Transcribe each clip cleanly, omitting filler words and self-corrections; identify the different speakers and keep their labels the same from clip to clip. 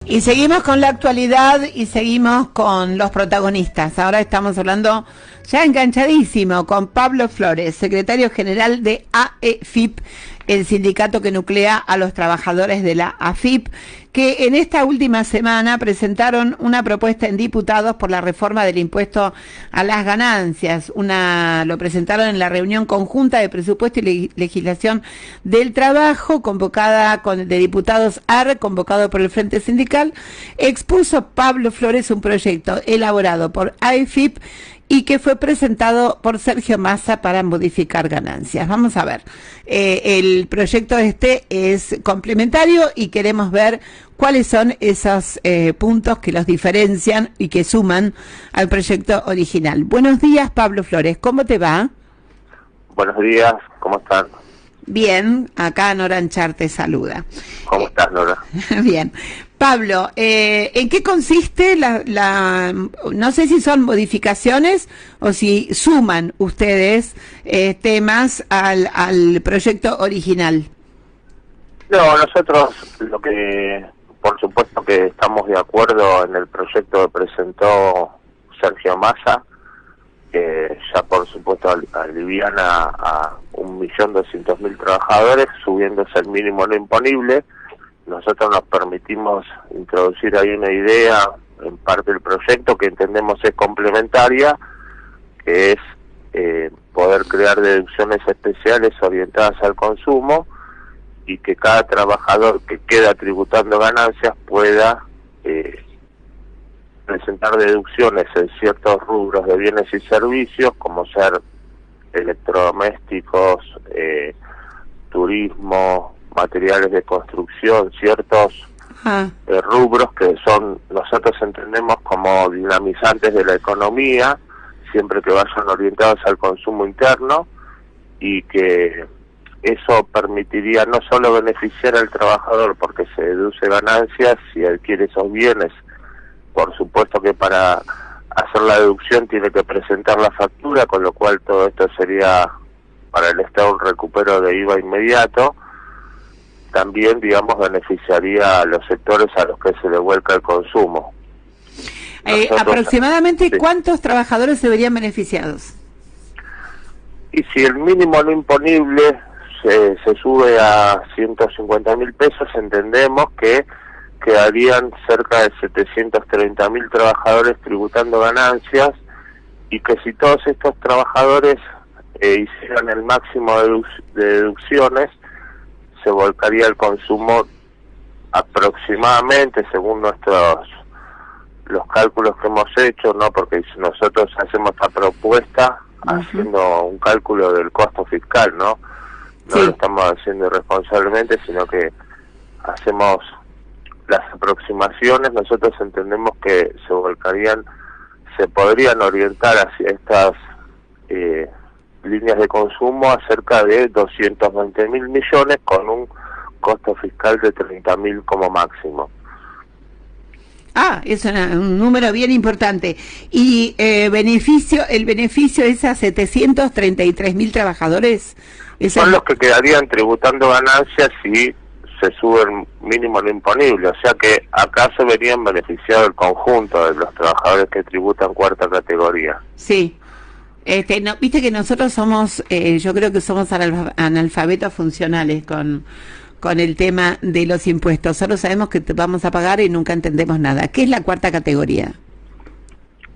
Speaker 1: Y seguimos con la actualidad y seguimos con los protagonistas. Ahora estamos hablando ya enganchadísimo con Pablo Flores, secretario general de AEFIP, el sindicato que nuclea a los trabajadores de la AFIP, que en esta última semana presentaron una propuesta en diputados por la reforma del impuesto a las ganancias. Lo presentaron en la reunión conjunta de presupuesto y legislación del trabajo, convocada de diputados AR, convocado por el Frente Sindical. Expuso Pablo Flores un proyecto elaborado por AEFIP y que fue presentado por Sergio Massa para modificar ganancias. Vamos a ver, el proyecto es complementario y queremos ver cuáles son esos puntos que los diferencian y que suman al proyecto original. Buenos días, Pablo Flores, ¿cómo te va?
Speaker 2: Buenos días, ¿cómo están?
Speaker 1: Bien, acá Nora Anchar te saluda.
Speaker 2: ¿Cómo estás, Nora?
Speaker 1: Bien. Pablo, ¿en qué consiste no sé si son modificaciones o si suman ustedes temas al proyecto original?
Speaker 2: No, nosotros por supuesto que estamos de acuerdo en el proyecto que presentó Sergio Massa, que ya por supuesto aliviana a 1.200.000 trabajadores, subiéndose el mínimo no imponible. Nosotros nos permitimos introducir ahí una idea en parte del proyecto que entendemos es complementaria, que es poder crear deducciones especiales orientadas al consumo y que cada trabajador que queda tributando ganancias pueda presentar deducciones en ciertos rubros de bienes y servicios, como ser electrodomésticos, turismo, materiales de construcción, ciertos rubros que nosotros entendemos como dinamizantes de la economía, siempre que vayan orientados al consumo interno, y que eso permitiría no solo beneficiar al trabajador porque se deduce ganancias si adquiere esos bienes, por supuesto que para hacer la deducción tiene que presentar la factura, con lo cual todo esto sería para el Estado un recupero de IVA inmediato. También, digamos, beneficiaría a los sectores a los que se le vuelca el consumo.
Speaker 1: Aproximadamente,
Speaker 2: sí.
Speaker 1: ¿Cuántos trabajadores se verían beneficiados?
Speaker 2: Y si el mínimo no imponible se sube a 150.000 pesos, entendemos que quedarían cerca de 730.000 trabajadores tributando ganancias, y que si todos estos trabajadores hicieran el máximo de deducciones, se volcaría el consumo aproximadamente, según los cálculos que hemos hecho, no porque nosotros hacemos esta propuesta haciendo un cálculo del costo fiscal, no
Speaker 1: Sí.
Speaker 2: Lo estamos haciendo irresponsablemente, sino que hacemos las aproximaciones. Nosotros entendemos que se podrían orientar hacia estas líneas de consumo a cerca de 220.000 millones, con un costo fiscal de 30.000 como máximo.
Speaker 1: Es un número bien importante. Y el beneficio es a 733.000 trabajadores.
Speaker 2: Son los que quedarían tributando ganancias si se sube el mínimo no imponible, o sea que acá se verían beneficiados el conjunto de los trabajadores que tributan cuarta categoría.
Speaker 1: Sí. Viste que nosotros somos, yo creo que somos analfabetos funcionales con el tema de los impuestos. Solo sabemos que vamos a pagar y nunca entendemos nada. ¿Qué es la cuarta categoría?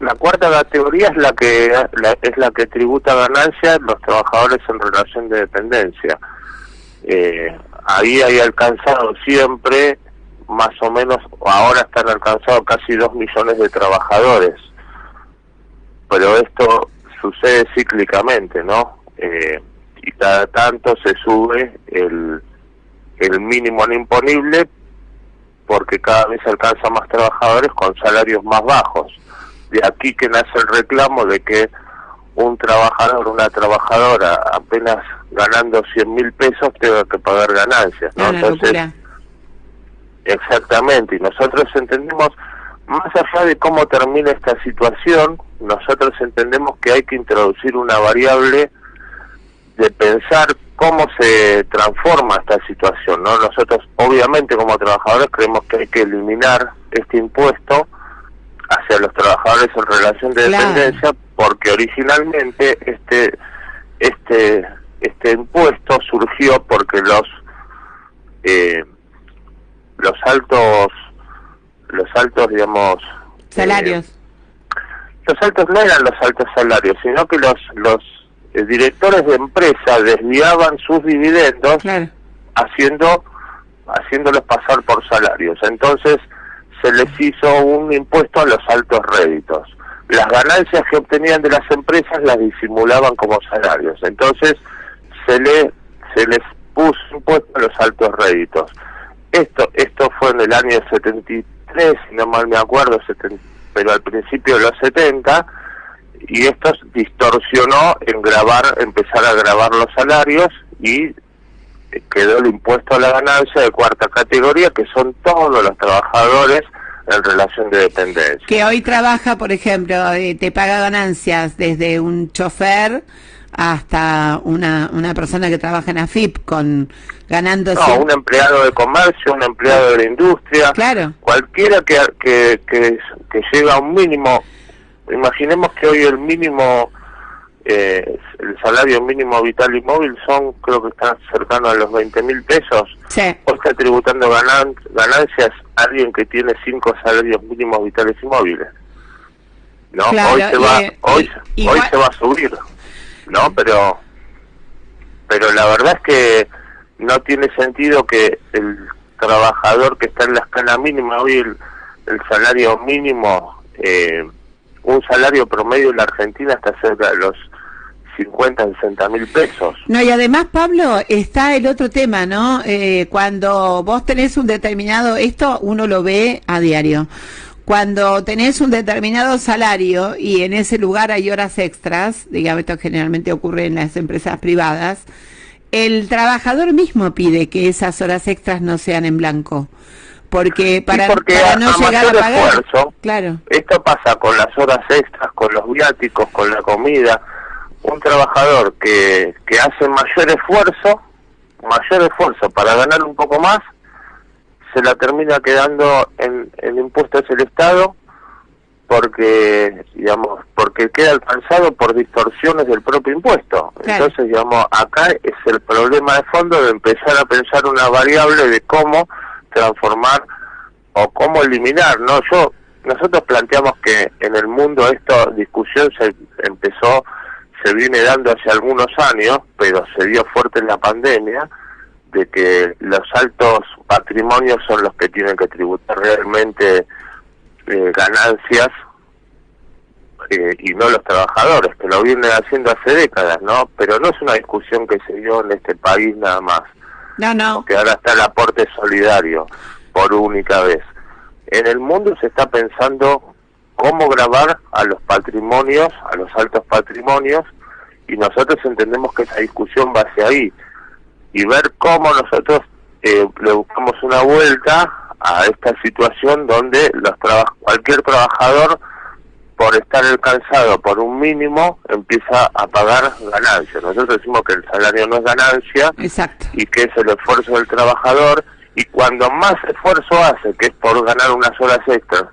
Speaker 2: La cuarta categoría es la que tributa ganancias los trabajadores en relación de dependencia. Ahí hay alcanzado siempre, más o menos, ahora están alcanzados casi 2 millones de trabajadores. Pero esto sucede cíclicamente, ¿no? Y cada tanto se sube el mínimo no imponible, porque cada vez alcanza más trabajadores con salarios más bajos. De aquí que nace el reclamo de que un trabajador, una trabajadora, apenas ganando 100.000 pesos, tenga que pagar ganancias, ¿no? Entonces, exactamente, y nosotros entendemos, más allá de cómo termina esta situación, nosotros entendemos que hay que introducir una variable de pensar cómo se transforma esta situación, ¿no? Nosotros, obviamente, como trabajadores, creemos que hay que eliminar este impuesto hacia los trabajadores en relación de dependencia, porque originalmente este impuesto surgió porque los altos, digamos,
Speaker 1: salarios.
Speaker 2: Los altos no eran los altos salarios, sino que los directores de empresa desviaban sus dividendos,
Speaker 1: claro,
Speaker 2: haciéndolos pasar por salarios. Entonces se les hizo un impuesto a los altos réditos. Las ganancias que obtenían de las empresas las disimulaban como salarios. Entonces se les puso impuesto a los altos réditos. Esto fue en el año 73, si no mal me acuerdo, pero al principio de los 70, y esto distorsionó empezar a gravar los salarios, y quedó el impuesto a la ganancia de cuarta categoría, que son todos los trabajadores en relación de dependencia.
Speaker 1: Que hoy trabaja, por ejemplo, te paga ganancias desde un chofer hasta una persona que trabaja en AFIP ganando...
Speaker 2: No, un empleado de comercio, un empleado de la industria,
Speaker 1: claro,
Speaker 2: cualquiera que llega a un mínimo. Imaginemos que hoy el mínimo, el salario mínimo vital y móvil creo que están cercano a los 20.000 pesos.
Speaker 1: Sí.
Speaker 2: Hoy está tributando ganancias alguien que tiene 5 salarios mínimos vitales y móviles, ¿no?
Speaker 1: Claro,
Speaker 2: hoy se va a subir, ¿no? Pero la verdad es que no tiene sentido que el trabajador que está en la escala mínima, hoy el salario mínimo, un salario promedio en la Argentina está cerca de los 50.000-60.000 pesos.
Speaker 1: No, y además, Pablo, está el otro tema, ¿no? Cuando vos tenés un determinado, esto uno lo ve a diario, cuando tenés un determinado salario y en ese lugar hay horas extras, digamos, esto generalmente ocurre en las empresas privadas, el trabajador mismo pide que esas horas extras no sean en blanco, porque para no llegar a pagar,
Speaker 2: esfuerzo,
Speaker 1: claro.
Speaker 2: Esto pasa con las horas extras, con los viáticos, con la comida. Un trabajador que hace mayor esfuerzo para ganar un poco más, se la termina quedando en impuestos el Estado, porque queda alcanzado por distorsiones del propio impuesto. Claro. Entonces, acá es el problema de fondo de empezar a pensar una variable de cómo transformar o cómo eliminar, ¿no? Nosotros planteamos que en el mundo esta discusión se viene dando hace algunos años, pero se dio fuerte en la pandemia, de que los altos patrimonios son los que tienen que tributar realmente ganancias, y no los trabajadores, que lo vienen haciendo hace décadas, ¿no? Pero no es una discusión que se dio en este país nada más.
Speaker 1: No.
Speaker 2: Porque ahora está el aporte solidario por única vez. En el mundo se está pensando cómo gravar a los patrimonios, a los altos patrimonios, y nosotros entendemos que esa discusión va hacia ahí, y ver cómo nosotros le buscamos una vuelta a esta situación donde cualquier trabajador, por estar alcanzado por un mínimo, empieza a pagar ganancias. Nosotros decimos que el salario no es ganancia.
Speaker 1: Exacto.
Speaker 2: Y que es el esfuerzo del trabajador, y cuando más esfuerzo hace, que es por ganar unas horas extras,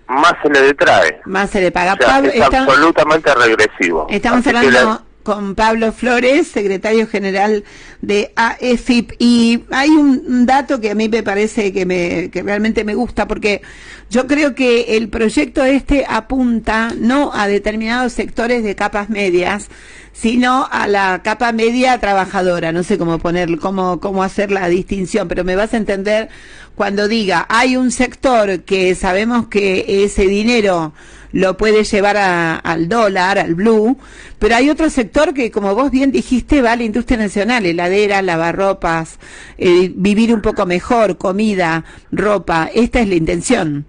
Speaker 2: más se le detrae.
Speaker 1: Más se le paga.
Speaker 2: O sea,
Speaker 1: Pablo,
Speaker 2: es absolutamente regresivo.
Speaker 1: Estamos hablando con Pablo Flores, secretario general de AFIP, y hay un dato que a mí me parece que realmente me gusta, porque yo creo que el proyecto apunta no a determinados sectores de capas medias, sino a la capa media trabajadora. No sé cómo hacer la distinción, pero me vas a entender cuando diga, hay un sector que sabemos que ese dinero lo puede llevar al dólar, al blue, pero hay otro sector que, como vos bien dijiste, va a la industria nacional, heladeras, lavarropas, vivir un poco mejor, comida, ropa. Esta es la intención.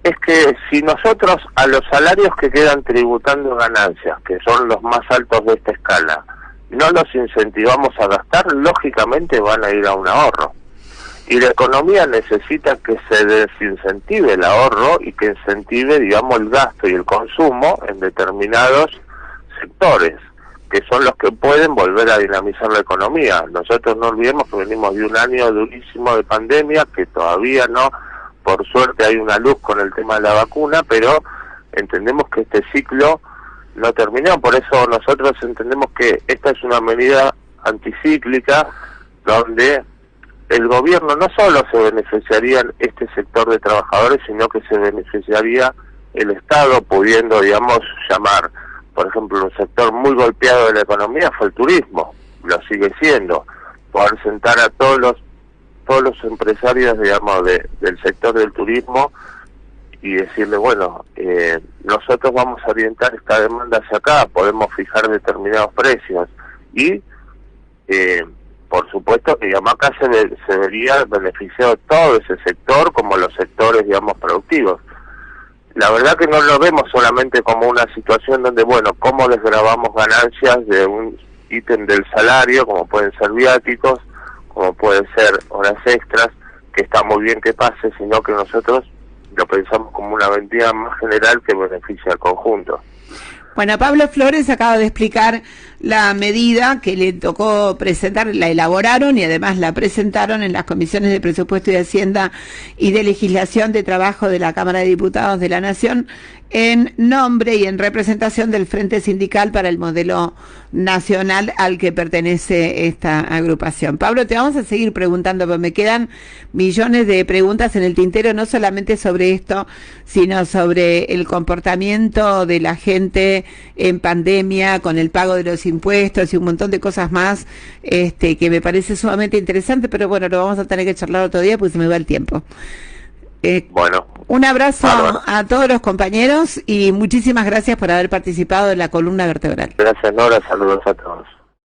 Speaker 2: Es que si nosotros a los salarios que quedan tributando ganancias, que son los más altos de esta escala, no los incentivamos a gastar, lógicamente van a ir a un ahorro. Y la economía necesita que se desincentive el ahorro y que incentive, el gasto y el consumo en determinados sectores. que son los que pueden volver a dinamizar la economía. Nosotros no olvidemos que venimos de un año durísimo de pandemia, que todavía no, por suerte hay una luz con el tema de la vacuna, pero entendemos que este ciclo no terminó. Por eso nosotros entendemos que esta es una medida anticíclica donde el gobierno no solo se beneficiaría en este sector de trabajadores, sino que se beneficiaría el Estado, pudiendo, digamos, llamar, por ejemplo, un sector muy golpeado de la economía fue el turismo, lo sigue siendo, poder sentar a todos los empresarios, digamos, del sector del turismo y decirle, bueno, nosotros vamos a orientar esta demanda hacia acá, podemos fijar determinados precios y por supuesto que, digamos, acá se vería beneficiado todo ese sector como los sectores, digamos, productivos. La verdad que no lo vemos solamente como una situación donde, bueno, cómo desgravamos ganancias de un ítem del salario, como pueden ser viáticos, como pueden ser horas extras, que está muy bien que pase, sino que nosotros lo pensamos como una medida más general que beneficia al conjunto.
Speaker 1: Bueno, Pablo Flores acaba de explicar la medida que le tocó presentar, la elaboraron y además la presentaron en las comisiones de Presupuesto y de Hacienda y de Legislación de Trabajo de la Cámara de Diputados de la Nación, en nombre y en representación del Frente Sindical para el Modelo Nacional al que pertenece esta agrupación. Pablo, te vamos a seguir preguntando, pero me quedan millones de preguntas en el tintero, no solamente sobre esto, sino sobre el comportamiento de la gente en pandemia, con el pago de los impuestos y un montón de cosas más, que me parece sumamente interesante, pero bueno, lo vamos a tener que charlar otro día porque se me va el tiempo.
Speaker 2: Bueno,
Speaker 1: un abrazo a todos los compañeros y muchísimas gracias por haber participado en la columna vertebral.
Speaker 2: Gracias, Nora, saludos a todos.